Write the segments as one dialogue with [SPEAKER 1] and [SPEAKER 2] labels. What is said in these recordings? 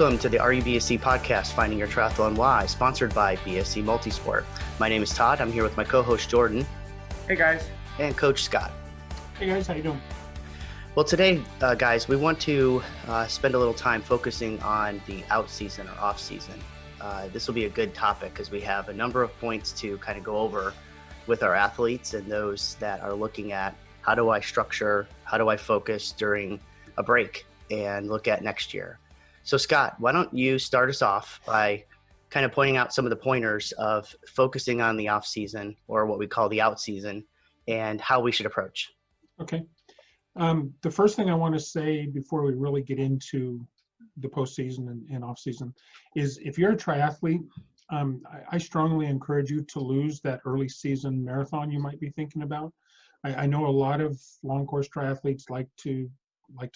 [SPEAKER 1] Welcome to the RUBSC podcast, Finding Your Triathlon Why, sponsored by BSC Multisport. My name is Todd. I'm here with my co-host Jordan.
[SPEAKER 2] Hey guys.
[SPEAKER 1] And Coach Scott.
[SPEAKER 2] Hey guys, how you doing?
[SPEAKER 1] Well, today, guys, we want to spend a little time focusing on the out season or off season. This will be a good topic because we have a number of points to kind of go over with our athletes and those that are looking at how do I structure, how do I focus during a break and look at next year. So Scott, why don't you start us off by kind of pointing out some of the pointers of focusing on the off season or what we call the out season and how we should approach.
[SPEAKER 2] Okay. The first thing I want to say before we really get into the postseason and off season is if you're a triathlete, I strongly encourage you to lose that early season marathon you might be thinking about. I know a lot of long course triathletes like to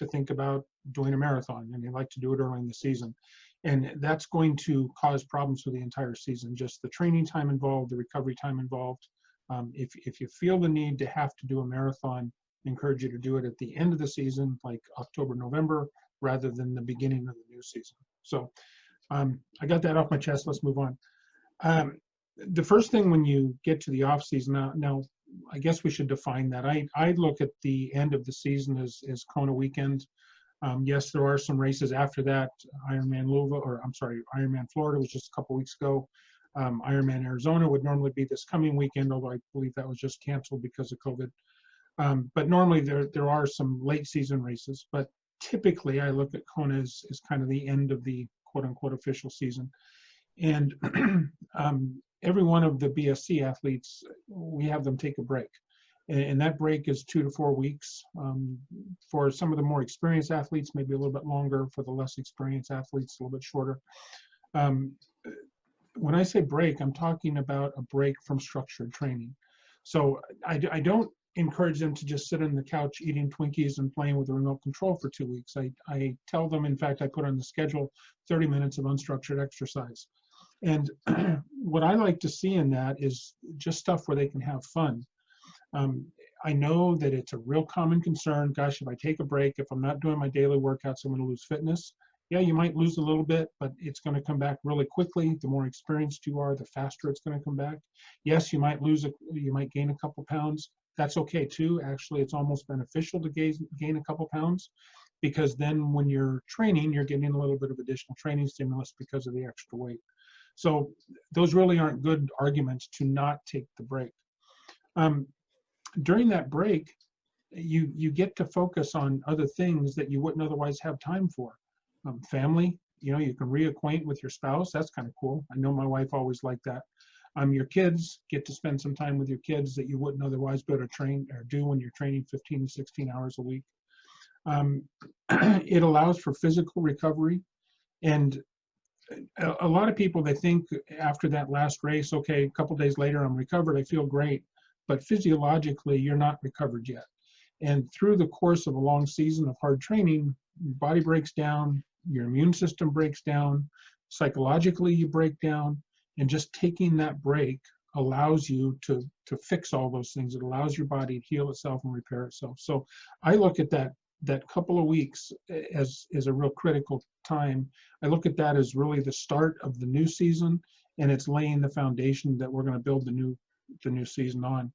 [SPEAKER 2] think about doing a marathon, and they like to do it early in the season. And that's going to cause problems for the entire season, just the training time involved, the recovery time involved. If you feel the need to have to do a marathon, I encourage you to do it at the end of the season, like October, November, rather than the beginning of the new season. So I got that off my chest. Let's move on. The first thing when you get to the off season, now I guess we should define that. I look at the end of the season as Kona weekend. Yes, there are some races after that. Ironman Florida was just a couple weeks ago. Ironman Arizona would normally be this coming weekend, although I believe that was just canceled because of COVID. But normally there are some late season races, but typically I look at Kona as kind of the end of the quote unquote official season. And every one of the BSC athletes, we have them take a break. And that break is 2 to 4 weeks. For some of the more experienced athletes, maybe a little bit longer. For the less experienced athletes, a little bit shorter. When I say break, I'm talking about a break from structured training. So I don't encourage them to just sit on the couch eating Twinkies and playing with a remote control for 2 weeks. I tell them, in fact, I put on the schedule 30 minutes of unstructured exercise. And what I like to see in that is just stuff where they can have fun. I know that it's a real common concern. Gosh, if I take a break, if I'm not doing my daily workouts, I'm going to lose fitness. Yeah, you might lose a little bit, but it's going to come back really quickly. The more experienced you are, the faster it's going to come back. Yes, you might gain a couple pounds. That's okay too. Actually, it's almost beneficial to gain a couple pounds, because then when you're training, you're getting a little bit of additional training stimulus because of the extra weight. So those really aren't good arguments to not take the break. During that break, you get to focus on other things that you wouldn't otherwise have time for. Family, you can reacquaint with your spouse. That's kind of cool. I know my wife always liked that. Your kids, get to spend some time with your kids that you wouldn't otherwise be able to train or do when you're training 15 to 16 hours a week. It allows for physical recovery. And a lot of people, they think after that last race, okay, a couple days later, I'm recovered, I feel great. But physiologically, you're not recovered yet. And through the course of a long season of hard training, your body breaks down, your immune system breaks down, psychologically you break down, and just taking that break allows you to fix all those things. It allows your body to heal itself and repair itself. So I look at that couple of weeks as a real critical time. I look at that as really the start of the new season, and it's laying the foundation that we're going to build the new season on.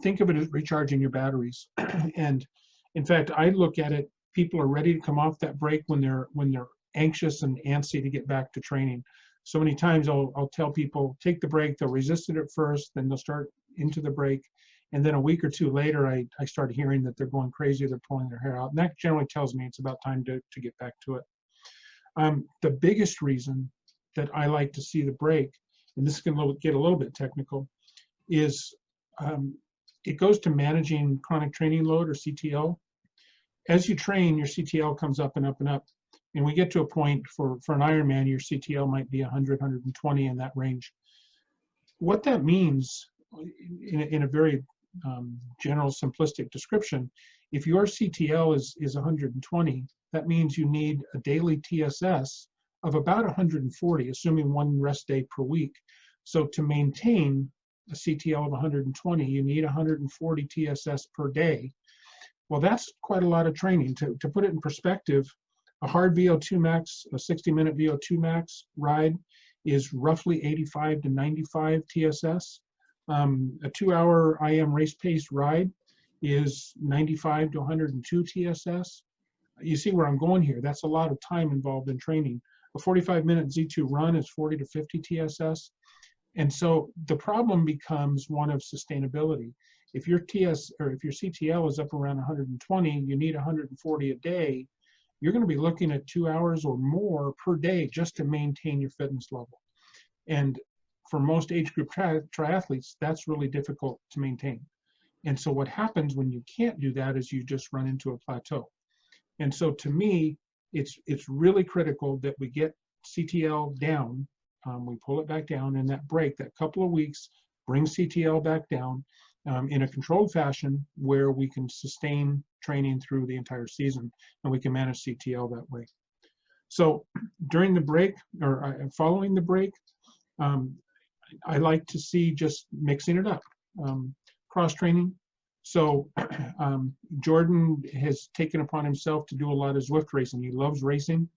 [SPEAKER 2] Think of it as recharging your batteries. And in fact, I look at it, people are ready to come off that break when they're anxious and antsy to get back to training. So many times I'll tell people, take the break. They'll resist it at first, then they'll start into the break. And then a week or two later, I start hearing that they're going crazy, they're pulling their hair out. And that generally tells me it's about time to get back to it. The biggest reason that I like to see the break, and this can get a little bit technical, is it goes to managing chronic training load, or CTL. As you train, your CTL comes up and up and up. And we get to a point for an Ironman, your CTL might be 100, 120 in that range. What that means, in a very general simplistic description, if your CTL is 120, that means you need a daily TSS of about 140, assuming one rest day per week. So to maintain a CTL of 120, you need 140 TSS per day. Well, that's quite a lot of training. To put it in perspective, A hard VO2 max, a 60-minute VO2 max ride is roughly 85 to 95 TSS. A 2-hour IM race pace ride is 95 to 102 TSS. You see where I'm going here. That's a lot of time involved in training. A 45-minute Z2 run is 40 to 50 TSS. And so the problem becomes one of sustainability. If your if your CTL is up around 120, you need 140 a day, you're going to be looking at 2 hours or more per day just to maintain your fitness level. And for most age group triathletes, that's really difficult to maintain. And so what happens when you can't do that is you just run into a plateau. And so to me, it's really critical that we get CTL down. We pull it back down in that break, that couple of weeks, bring CTL back down in a controlled fashion where we can sustain training through the entire season and we can manage CTL that way. So during the break or following the break, I like to see just mixing it up, cross training. So Jordan has taken upon himself to do a lot of Zwift racing. He loves racing.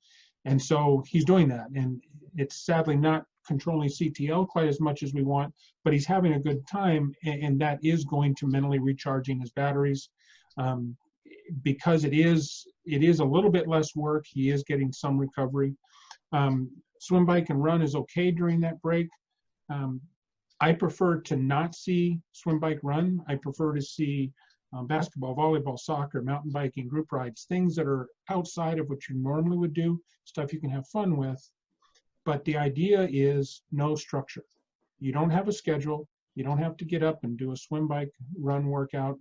[SPEAKER 2] And so he's doing that. And it's sadly not controlling CTL quite as much as we want, but he's having a good time. And that is going to mentally recharging his batteries. Because it is a little bit less work, he is getting some recovery. Swim, bike, and run is okay during that break. I prefer to not see swim, bike, run. I prefer to see basketball, volleyball, soccer, mountain biking, group rides, things that are outside of what you normally would do, stuff you can have fun with. But the idea is no structure. You don't have a schedule. You don't have to get up and do a swim, bike, run workout.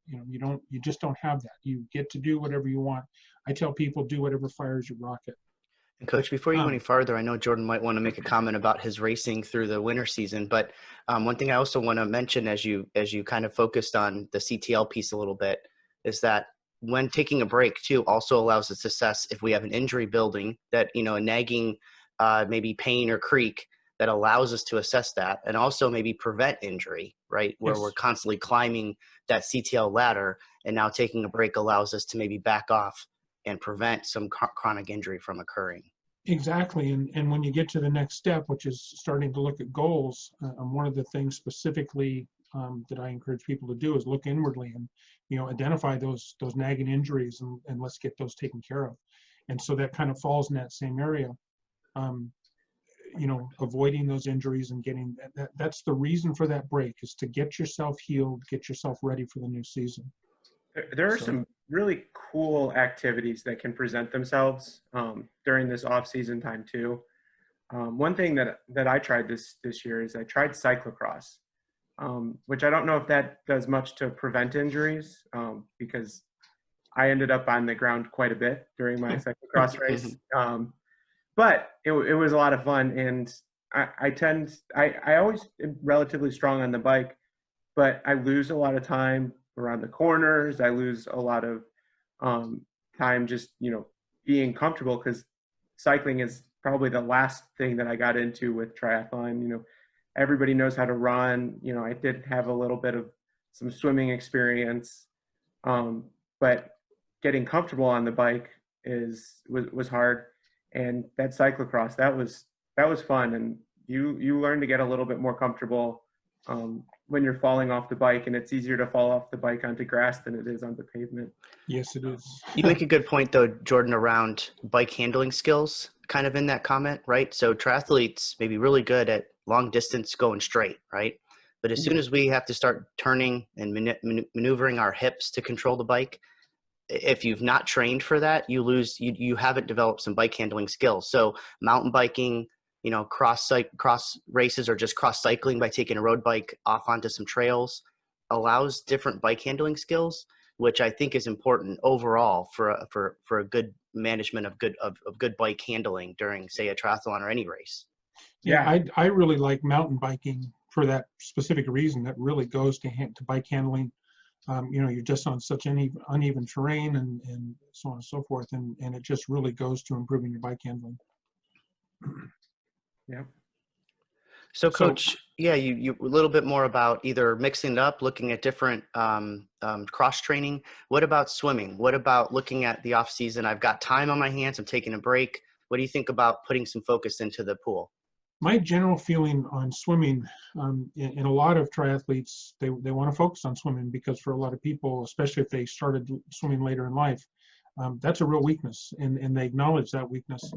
[SPEAKER 2] You just don't have that. You get to do whatever you want. I tell people, do whatever fires your rocket.
[SPEAKER 1] And Coach, before you go any farther, I know Jordan might want to make a comment about his racing through the winter season, but one thing I also want to mention as you kind of focused on the CTL piece a little bit is that when taking a break too also allows us to assess if we have an injury building, that, a nagging maybe pain or creak that allows us to assess that, and also maybe prevent injury, right? Where we're constantly climbing that CTL ladder, and now taking a break allows us to maybe back off and prevent some chronic injury from occurring.
[SPEAKER 2] Exactly. And when you get to the next step, which is starting to look at goals, one of the things specifically that I encourage people to do is look inwardly and, identify those nagging injuries and let's get those taken care of. And so that kind of falls in that same area, avoiding those injuries and getting that's the reason for that break, is to get yourself healed, get yourself ready for the new season.
[SPEAKER 3] There are some really cool activities that can present themselves during this off-season time too. One thing that I tried this year is I tried cyclocross, which I don't know if that does much to prevent injuries because I ended up on the ground quite a bit during my cyclocross race. But it was a lot of fun, and I always am relatively strong on the bike, but I lose a lot of time around the corners. I lose a lot of time just, being comfortable, because cycling is probably the last thing that I got into with triathlon. Everybody knows how to run. I did have a little bit of some swimming experience, but getting comfortable on the bike was hard. And that cyclocross, that was fun. And you learn to get a little bit more comfortable when you're falling off the bike, and it's easier to fall off the bike onto grass than it is on the pavement.
[SPEAKER 2] Yes, it is.
[SPEAKER 1] You make a good point though, Jordan, around bike handling skills kind of in that comment, right? So triathletes may be really good at long distance going straight, right? But as soon as we have to start turning and maneuvering our hips to control the bike, if you've not trained for that, you haven't developed some bike handling skills. So mountain biking, cross races, or just cross cycling by taking a road bike off onto some trails, allows different bike handling skills, which I think is important overall for a good management of good bike handling during, say, a triathlon or any race.
[SPEAKER 2] Yeah, I really like mountain biking for that specific reason. That really goes to bike handling. You're just on such uneven terrain and so on and so forth, and it just really goes to improving your bike handling.
[SPEAKER 3] Yeah.
[SPEAKER 1] So,
[SPEAKER 2] So
[SPEAKER 1] Coach, yeah, you a little bit more about either mixing it up, looking at different cross training. What about swimming? What about looking at the off season? I've got time on my hands. I'm taking a break. What do you think about putting some focus into the pool?
[SPEAKER 2] my general feeling on swimming, in a lot of triathletes, they want to focus on swimming because for a lot of people, especially if they started swimming later in life, that's a real weakness, and they acknowledge that weakness.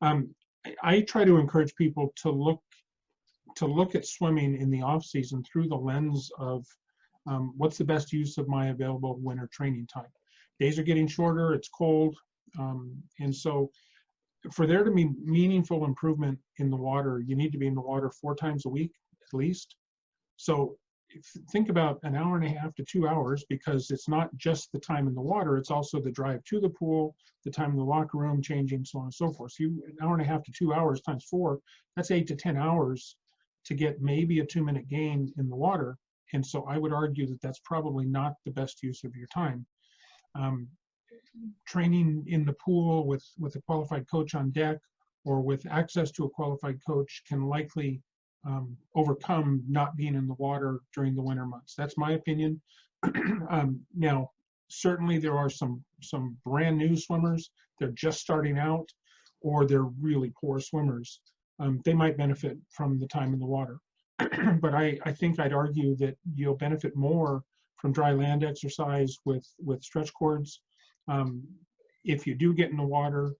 [SPEAKER 2] Um, I try to encourage people to look at swimming in the off season through the lens of what's the best use of my available winter training time. Days are getting shorter, it's cold, and so for there to be meaningful improvement in the water, you need to be in the water 4 times a week at least. So think about an hour and a half to 2 hours, because it's not just the time in the water, it's also the drive to the pool, the time in the locker room, changing, so on and so forth. So an hour and a half to 2 hours times 4, that's 8 to 10 hours to get maybe a 2-minute gain in the water. And so I would argue that that's probably not the best use of your time. Training in the pool with a qualified coach on deck or with access to a qualified coach can likely overcome not being in the water during the winter months. That's my opinion. Now, certainly there are some brand new swimmers. They're just starting out, or they're really poor swimmers. They might benefit from the time in the water. But I think I'd argue that you'll benefit more from dry land exercise with stretch cords. If you do get in the water,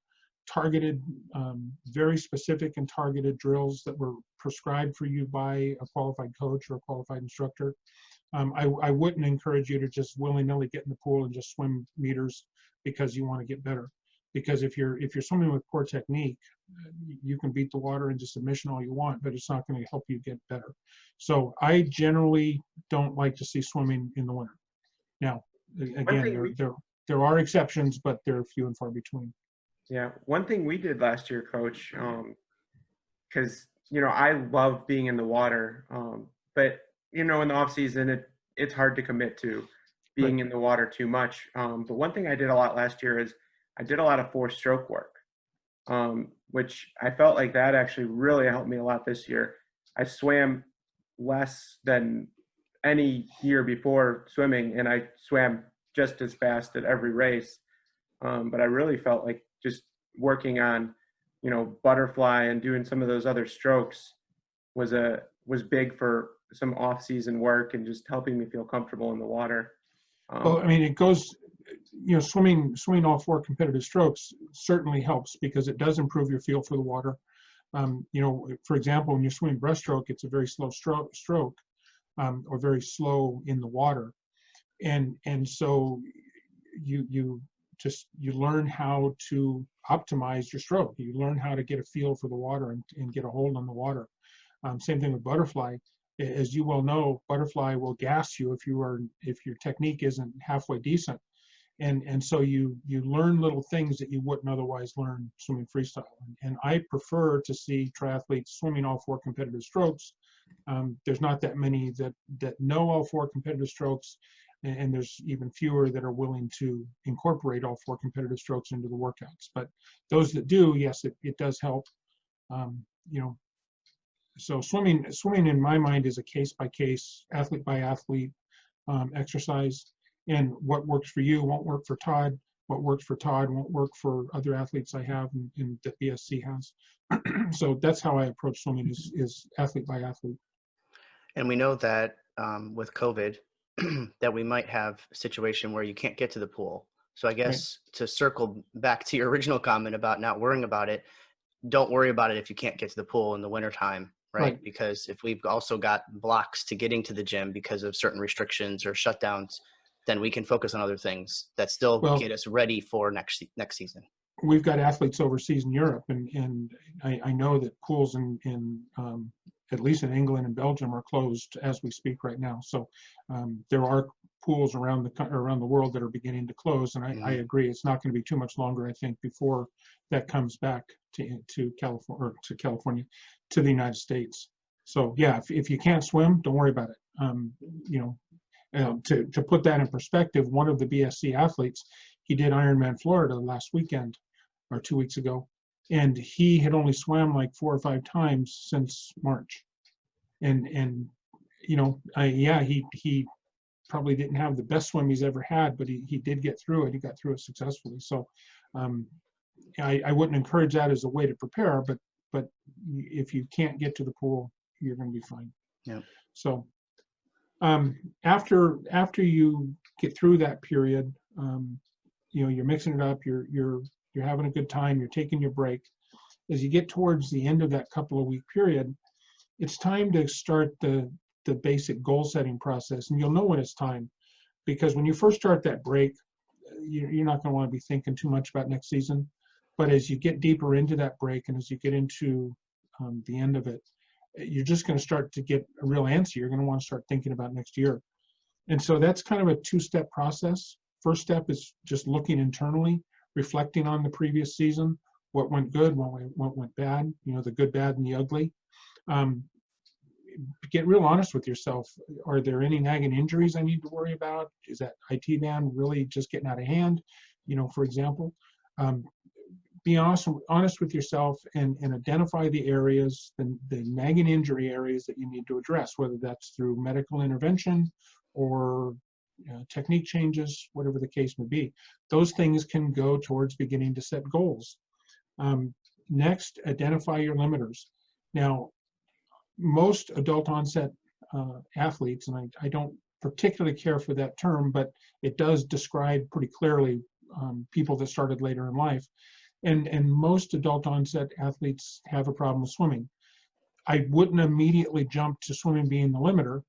[SPEAKER 2] targeted, very specific and targeted drills that were prescribed for you by a qualified coach or a qualified instructor. I wouldn't encourage you to just willy-nilly get in the pool and just swim meters because you want to get better. Because if you're swimming with poor technique, you can beat the water into submission all you want, but it's not going to help you get better. So I generally don't like to see swimming in the winter. Now, again, there are exceptions, but they're few and far between.
[SPEAKER 3] Yeah, one thing we did last year, Coach, because I love being in the water, but in the off season it's hard to commit to being in the water too much. But one thing I did a lot last year is I did a lot of 4-stroke work, which I felt like that actually really helped me a lot this year. I swam less than any year before swimming, and I swam just as fast at every race. But I really felt like just working on, butterfly and doing some of those other strokes was big for some off-season work and just helping me feel comfortable in the water.
[SPEAKER 2] Well, I mean, it goes, swimming all 4 competitive strokes certainly helps because it does improve your feel for the water. For example, when you're swimming breaststroke, it's a very slow stroke, or very slow in the water. And so you learn how to optimize your stroke. You learn how to get a feel for the water and get a hold on the water. Same thing with butterfly. As you well know, butterfly will gas you if your technique isn't halfway decent. And so you learn little things that you wouldn't otherwise learn swimming freestyle. And I prefer to see triathletes swimming all 4 competitive strokes. There's not that many that know all 4 competitive strokes, and there's even fewer that are willing to incorporate all 4 competitive strokes into the workouts. But those that do, yes, it does help. So swimming in my mind is a case-by-case, athlete-by-athlete exercise. And what works for you won't work for Todd. What works for Todd won't work for other athletes I have and that BSC has. So that's how I approach swimming is athlete by athlete.
[SPEAKER 1] And we know that with COVID, that we might have a situation where you can't get to the pool. So I guess to circle back to your original comment about not worrying about it, don't worry about it if you can't get to the pool in the wintertime, right? Because if we've also got blocks to getting to the gym because of certain restrictions or shutdowns, then we can focus on other things that still get us ready for next season.
[SPEAKER 2] We've got athletes overseas in Europe, and I know that pools in at least in England and Belgium are closed as we speak right now. So there are pools around the world that are beginning to close, and I agree. It's not going to be too much longer, I think, before that comes back to California, to the United States. So yeah, if you can't swim, don't worry about it. To put that in perspective, one of the BSC athletes, he did Ironman Florida last weekend or 2 weeks ago, and he had only swam like 4 or 5 times since March. And you know, yeah, he probably didn't have the best swim he's ever had, but he did get through it. He got through it successfully. So um, I wouldn't encourage that as a way to prepare, but if you can't get to the pool, you're going to be fine.
[SPEAKER 1] Yeah.
[SPEAKER 2] So after you get through that period, you know, you're mixing it up, you're having a good time, you're taking your break. As you get towards the end of that couple of week period, it's time to start the basic goal setting process, and you'll know when it's time, because when you first start that break, you're not going to want to be thinking too much about next season. But as you get deeper into that break, and as you get into the end of it, you're just going to start to get a real answer. You're going to want to start thinking about next year. And so that's kind of a two-step process. First step is just looking internally, reflecting on the previous season, what went good, what went bad, you know, the good, bad, and the ugly. Get real honest with yourself. Are there any nagging injuries I need to worry about? Is that IT band really just getting out of hand? You know, for example, be honest with yourself and identify the areas, the nagging injury areas that you need to address, whether that's through medical intervention or technique changes, whatever the case may be. Those things can go towards beginning to set goals. Next, identify your limiters. Now, most adult onset athletes, and I don't particularly care for that term, but it does describe pretty clearly people that started later in life. And most adult onset athletes have a problem with swimming. I wouldn't immediately jump to swimming being the limiter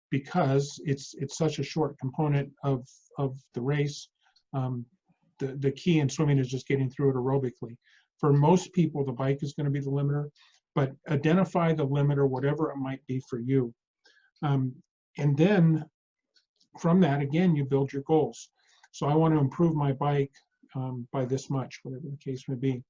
[SPEAKER 2] because it's such a short component of the race. The key in swimming is just getting through it aerobically. For most people, the bike is going to be the limiter, but identify the limiter, whatever it might be for you. And then from that, again, you build your goals. So I want to improve my bike by this much, whatever the case may be.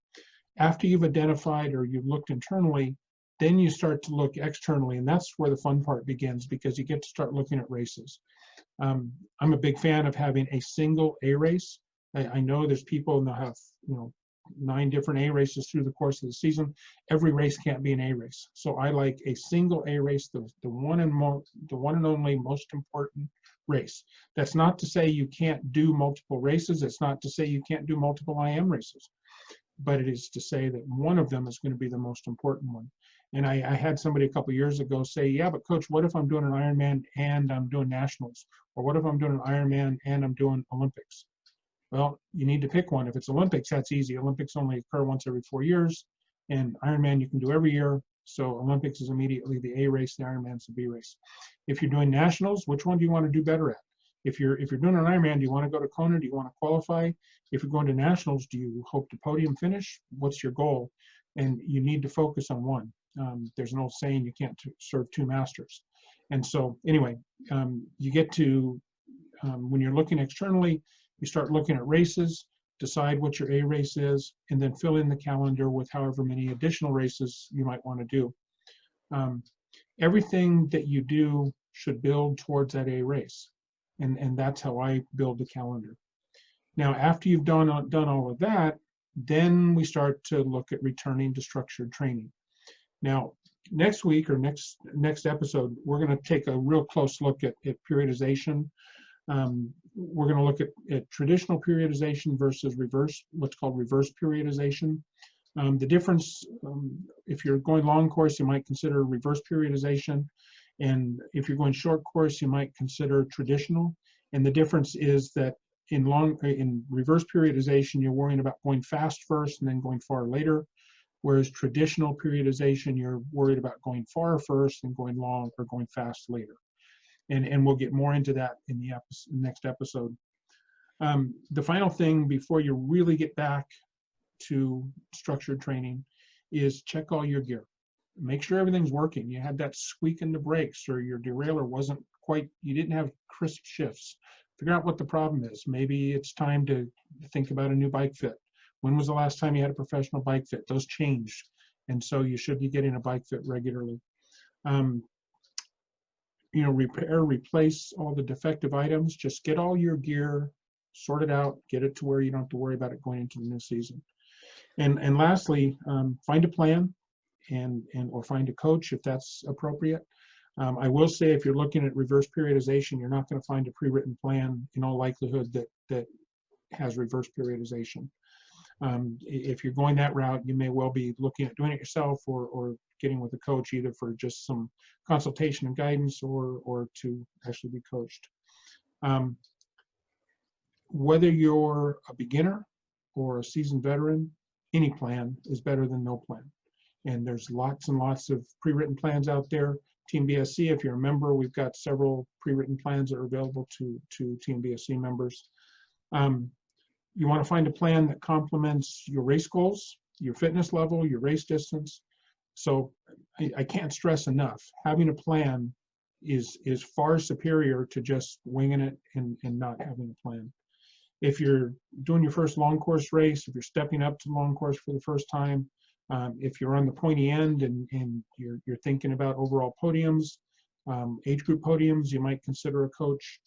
[SPEAKER 2] After you've identified or you've looked internally, then you start to look externally, and that's where the fun part begins, because you get to start looking at races. I'm a big fan of having a single A race. I know there's people that have 9 different A races through the course of the season. Every race can't be an A race, so I like a single A race, the one and only most important race. That's not to say you can't do multiple races. It's not to say you can't do multiple IM races, but it is to say that one of them is going to be the most important one. And I had somebody a couple years ago say, yeah, but coach, what if I'm doing an Ironman and I'm doing nationals? Or what if I'm doing an Ironman and I'm doing Olympics? Well, you need to pick one. If it's Olympics, that's easy. Olympics only occur once every 4 years, and Ironman you can do every year. So Olympics is immediately the A race, the Ironman's the B race. If you're doing nationals, which one do you want to do better at? If you're doing an Ironman, do you want to go to Kona? Do you want to qualify? If you're going to nationals, do you hope to podium finish? What's your goal? And you need to focus on one. There's an old saying, you can't serve 2 masters. And so anyway, you get to, when you're looking externally, you start looking at races, decide what your A race is, and then fill in the calendar with however many additional races you might want to do. Everything that you do should build towards that A race. And that's how I build the calendar. Now, after you've done all of that, then we start to look at returning to structured training. Now, next week or next episode, we're going to take a real close look at periodization. We're going to look at traditional periodization versus what's called reverse periodization. The difference, if you're going long course, you might consider reverse periodization. And if you're going short course, you might consider traditional. And the difference is that in reverse periodization, you're worrying about going fast first and then going far later. Whereas traditional periodization, you're worried about going far first and going long or going fast later. And we'll get more into that in the next episode. The final thing before you really get back to structured training is check all your gear. Make sure everything's working. You had that squeak in the brakes, or your derailleur wasn't quite, you didn't have crisp shifts. Figure out what the problem is. Maybe it's time to think about a new bike fit. When was the last time you had a professional bike fit? Those changed. And so you should be getting a bike fit regularly. Repair, replace all the defective items. Just get all your gear sorted out, get it to where you don't have to worry about it going into the new season. And lastly, find a plan or find a coach if that's appropriate. I will say if you're looking at reverse periodization, you're not going to find a pre-written plan in all likelihood that has reverse periodization. If you're going that route, you may well be looking at doing it yourself or getting with a coach, either for just some consultation and guidance or to actually be coached. Whether you're a beginner or a seasoned veteran, any plan is better than no plan. And there's lots and lots of pre-written plans out there. Team BSC, if you're a member, we've got several pre-written plans that are available to Team BSC members. You want to find a plan that complements your race goals, your fitness level, your race distance. So I can't stress enough, having a plan is far superior to just winging it and not having a plan. If you're doing your first long course race, if you're stepping up to long course for the first time, if you're on the pointy end and you're thinking about overall podiums, age group podiums, you might consider a coach.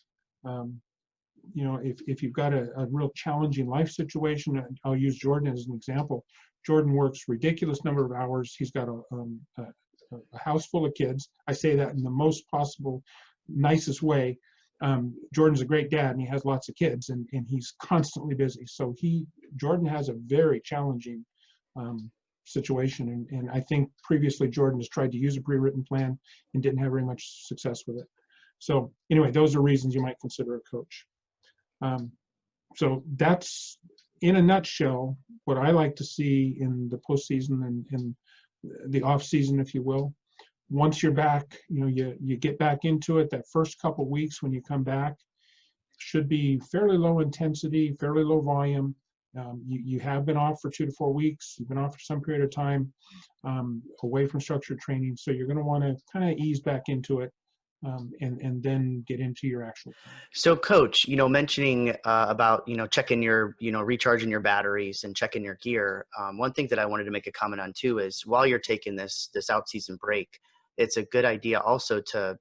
[SPEAKER 2] You know, if you've got a real challenging life situation, I'll use Jordan as an example. Jordan works ridiculous number of hours. He's got a house full of kids. I say that in the most possible, nicest way. Jordan's a great dad and he has lots of kids and he's constantly busy. So Jordan has a very challenging situation. And I think previously Jordan has tried to use a pre-written plan and didn't have very much success with it. So anyway, those are reasons you might consider a coach. So that's, in a nutshell, what I like to see in the postseason and the off season, if you will. Once you're back, you know, you get back into it. That first couple weeks when you come back should be fairly low intensity, fairly low volume. You have been off for 2 to 4 weeks. You've been off for some period of time away from structured training. So you're going to want to kind of ease back into it. And then get into your actual plan.
[SPEAKER 1] So Coach, you know, mentioning about, you know, checking your, you know, recharging your batteries and checking your gear. One thing that I wanted to make a comment on too is while you're taking this out-season break, it's a good idea also to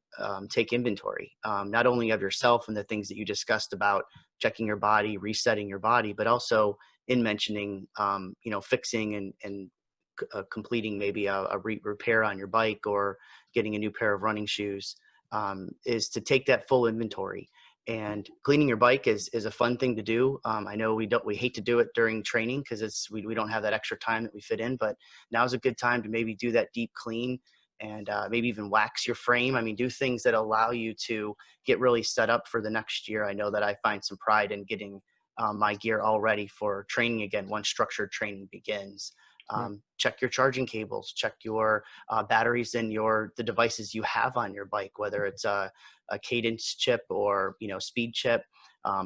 [SPEAKER 1] take inventory, not only of yourself and the things that you discussed about checking your body, resetting your body, but also in mentioning, you know, fixing and completing maybe a repair on your bike or getting a new pair of running shoes. Is to take that full inventory. And cleaning your bike is a fun thing to do. I know we hate to do it during training because we don't have that extra time that we fit in, but now's a good time to maybe do that deep clean and maybe even wax your frame. I mean, do things that allow you to get really set up for the next year. I know that I find some pride in getting my gear all ready for training again once structured training begins. Check your charging cables, check your batteries and the devices you have on your bike, whether it's a cadence chip or, you know, speed chip,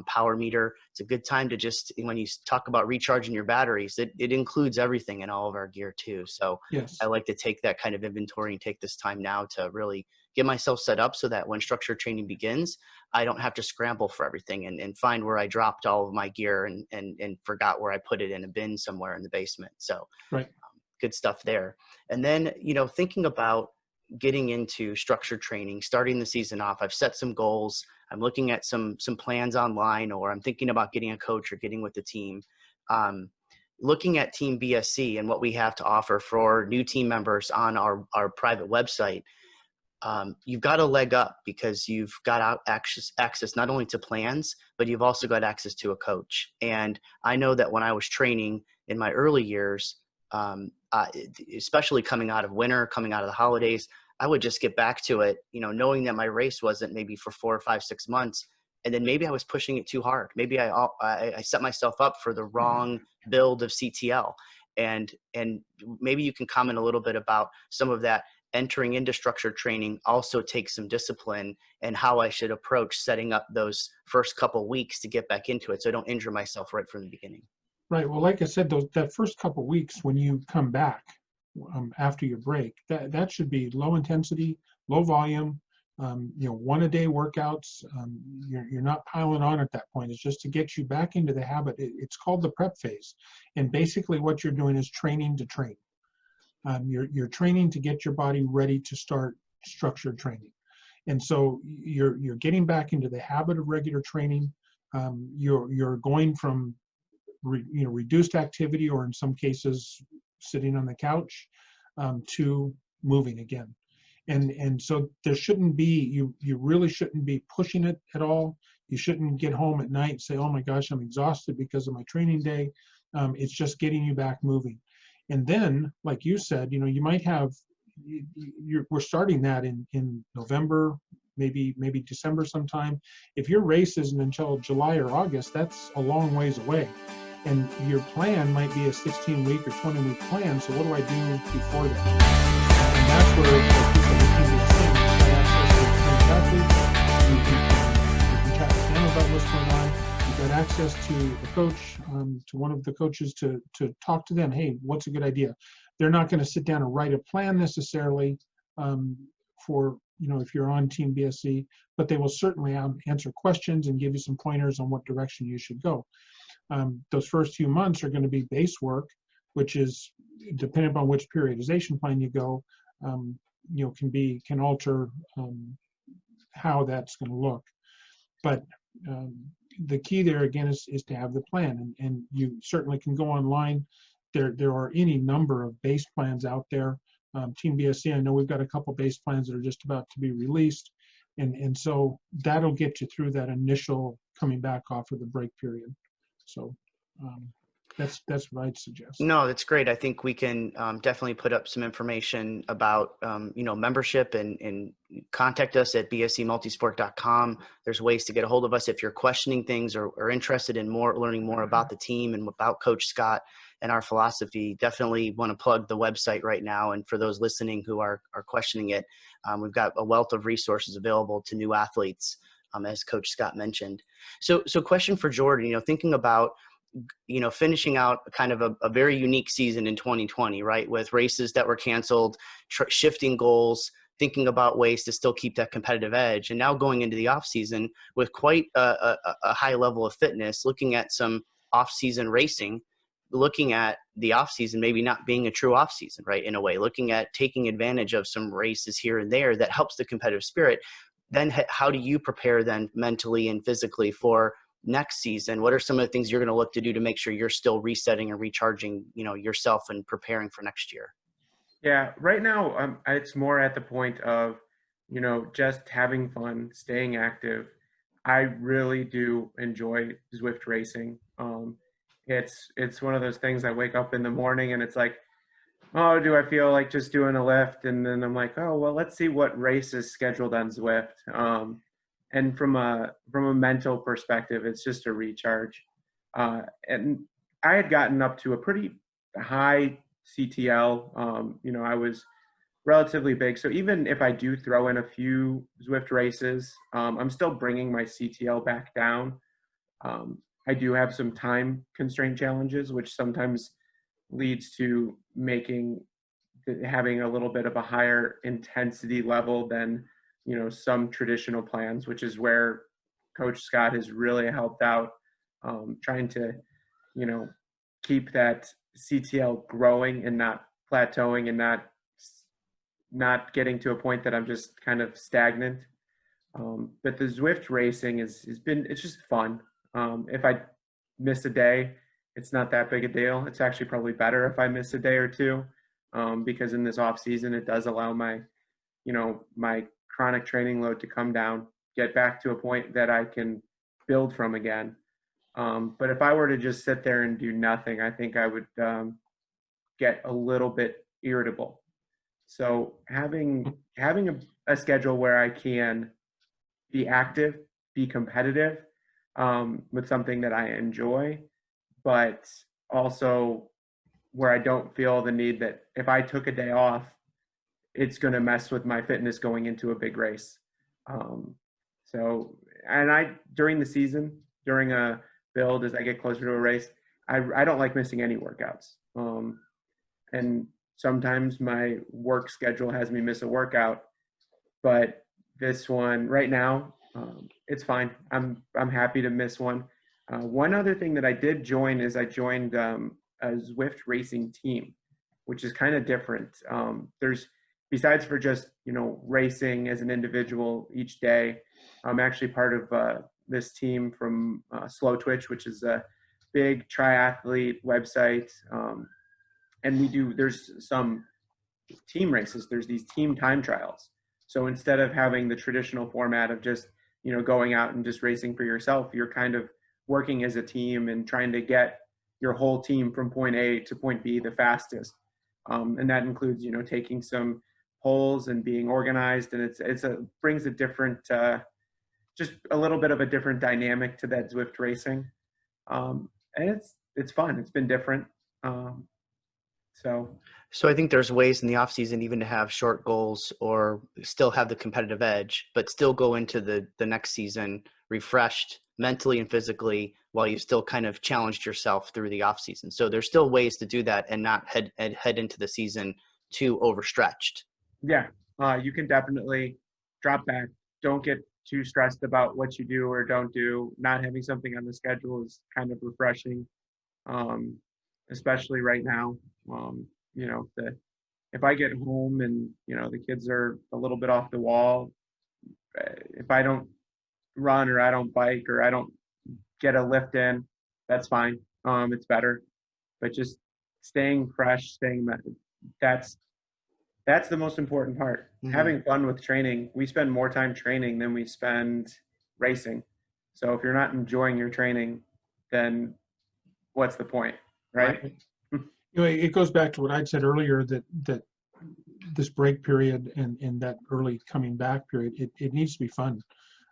[SPEAKER 1] power meter. It's a good time to just, when you talk about recharging your batteries, it includes everything in all of our gear too. So yes. I like to take that kind of inventory and take this time now to really get myself set up so that when structured training begins, I don't have to scramble for everything and find where I dropped all of my gear and forgot where I put it in a bin somewhere in the basement. So right. Good stuff there. And then, you know, thinking about getting into structured training, starting the season off, I've set some goals. I'm looking at some plans online, or I'm thinking about getting a coach or getting with the team. Looking at Team BSC and what we have to offer for new team members on our private website, you've got a leg up because you've got access not only to plans, but you've also got access to a coach. And I know that when I was training in my early years, especially coming out of winter, coming out of the holidays, I would just get back to it, you know, knowing that my race wasn't maybe for 4 or 5, 6 months. And then maybe I was pushing it too hard. Maybe I set myself up for the wrong build of CTL. And maybe you can comment a little bit about some of that. Entering into structured training also takes some discipline and how I should approach setting up those first couple weeks to get back into it so I don't injure myself right from the beginning. Right.
[SPEAKER 2] Well, like I said, that first couple weeks when you come back after your break, that should be low intensity, low volume, you know, 1-a-day workouts. You're not piling on at that point. It's just to get you back into the habit. It's called the prep phase. And basically what you're doing is training to train. You're training to get your body ready to start structured training. And so you're getting back into the habit of regular training. You're going from reduced activity, or in some cases sitting on the couch, to moving again. And so there shouldn't be, you really shouldn't be pushing it at all. You shouldn't get home at night and say, oh my gosh, I'm exhausted because of my training day. It's just getting you back moving. And then, like you said, you might have, we're starting that in November, maybe December sometime. If your race isn't until July or August, that's a long ways away. And your plan might be a 16-week or 20-week plan. So what do I do before that? And that's where, like you said, the team is saying, you can chat with them about what's going on. You've got access to the coach, to one of the coaches to talk to them. Hey, what's a good idea? They're not going to sit down and write a plan necessarily for, if you're on Team BSC, but they will certainly answer questions and give you some pointers on what direction you should go. Those first few months are going to be base work, which is depending upon which periodization plan you go, can alter how that's going to look. But the key there again is to have the plan, and you certainly can go online. There are any number of base plans out there. Team BSC, I know we've got a couple base plans that are just about to be released, and so that'll get you through that initial coming back off of the break period. So that's what I'd suggest.
[SPEAKER 1] No, that's great. I think we can definitely put up some information about, membership and contact us at bscmultisport.com. There's ways to get a hold of us if you're questioning things or interested in learning more about the team and about Coach Scott and our philosophy. Definitely want to plug the website right now. And for those listening who are questioning it, we've got a wealth of resources available to new athletes, as Coach Scott mentioned. So question for Jordan, thinking about, finishing out kind of a very unique season in 2020, right? With races that were canceled, shifting goals, thinking about ways to still keep that competitive edge. And now going into the off season with quite a high level of fitness, looking at some off season racing, looking at the off season, maybe not being a true off season, right? In a way, looking at taking advantage of some races here and there that helps the competitive spirit. Then how do you prepare then mentally and physically for next season? What are some of the things you're going to look to do to make sure you're still resetting and recharging, yourself and preparing for next year?
[SPEAKER 3] Yeah, right now it's more at the point of, just having fun, staying active. I really do enjoy Zwift racing. It's one of those things I wake up in the morning and it's like, oh, do I feel like just doing a lift? And then I'm like, oh, well, let's see what race is scheduled on Zwift. And from a mental perspective, it's just a recharge. And I had gotten up to a pretty high CTL. I was relatively big. So even if I do throw in a few Zwift races, I'm still bringing my CTL back down. I do have some time constraint challenges, which sometimes leads to having a little bit of a higher intensity level than, some traditional plans, which is where Coach Scott has really helped out, trying to, keep that CTL growing and not plateauing and not getting to a point that I'm just kind of stagnant. But the Zwift racing it's just fun. If I miss a day, it's not that big a deal. It's actually probably better if I miss a day or two, because in this off season, it does allow my chronic training load to come down, get back to a point that I can build from again. But if I were to just sit there and do nothing, I think I would get a little bit irritable. So having a schedule where I can be active, be competitive, with something that I enjoy, but also where I don't feel the need that if I took a day off, it's going to mess with my fitness going into a big race. During the season, during a build, as I get closer to a race, I don't like missing any workouts. And sometimes my work schedule has me miss a workout, but this one right now, it's fine. I'm happy to miss one. One other thing that I did join is I joined a Zwift racing team, which is kind of different. There's, besides for just, racing as an individual each day, I'm actually part of this team from Slow Twitch, which is a big triathlete website. And there's some team races. There's these team time trials. So instead of having the traditional format of just, going out and just racing for yourself, you're kind of working as a team and trying to get your whole team from point A to point B the fastest. And that includes, taking some polls and being organized. And it brings a different, just a little bit of a different dynamic to that Zwift racing. And it's fun. It's been different.
[SPEAKER 1] So I think there's ways in the off season even to have short goals or still have the competitive edge, but still go into the next season refreshed mentally and physically while you still kind of challenged yourself through the off season. So there's still ways to do that and not head into the season too overstretched.
[SPEAKER 3] Yeah, you can definitely drop back. Don't get too stressed about what you do or don't do. Not having something on the schedule is kind of refreshing, especially right now. If I get home and, the kids are a little bit off the wall, if I don't run or I don't bike or I don't get a lift in, that's fine. It's better, but just staying fresh, that's the most important part. Mm-hmm. Having fun with training. We spend more time training than we spend racing. So if you're not enjoying your training, then what's the point, right?
[SPEAKER 2] It goes back to what I'd said earlier, that this break period and that early coming back period, it needs to be fun.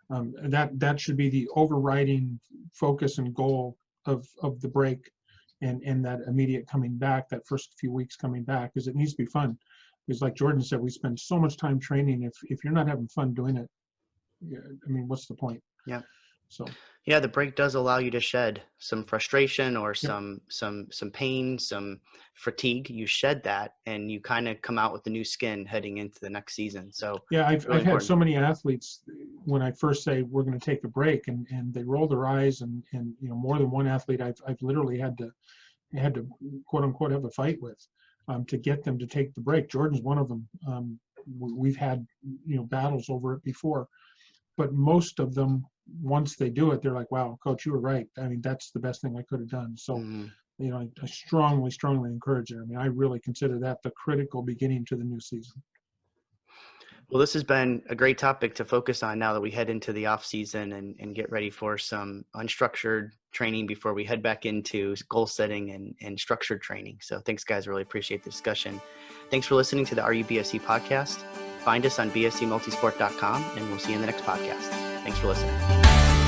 [SPEAKER 2] That should be the overriding focus and goal of the break and that immediate coming back, that first few weeks coming back, because it needs to be fun. Because like Jordan said, we spend so much time training. If you're not having fun doing it, what's the point?
[SPEAKER 1] Yeah.
[SPEAKER 2] So.
[SPEAKER 1] Yeah, the break does allow you to shed some frustration or some pain, some fatigue. You shed that and you kind of come out with a new skin heading into the next season. So
[SPEAKER 2] yeah, I've had so many athletes when I first say we're going to take a break and they roll their eyes and more than one athlete I've literally had to quote unquote have a fight with to get them to take the break. Jordan's one of them. We've had battles over it before, but most of them, once they do it, they're like, wow, coach, you were right. That's the best thing I could have done. So, I strongly encourage it. I really consider that the critical beginning to the new season.
[SPEAKER 1] Well, this has been a great topic to focus on now that we head into the off season and get ready for some unstructured training before we head back into goal setting and structured training. So thanks, guys. Really appreciate the discussion. Thanks for listening to the RUBSC podcast. Find us on bscmultisport.com and we'll see you in the next podcast. Thanks for listening.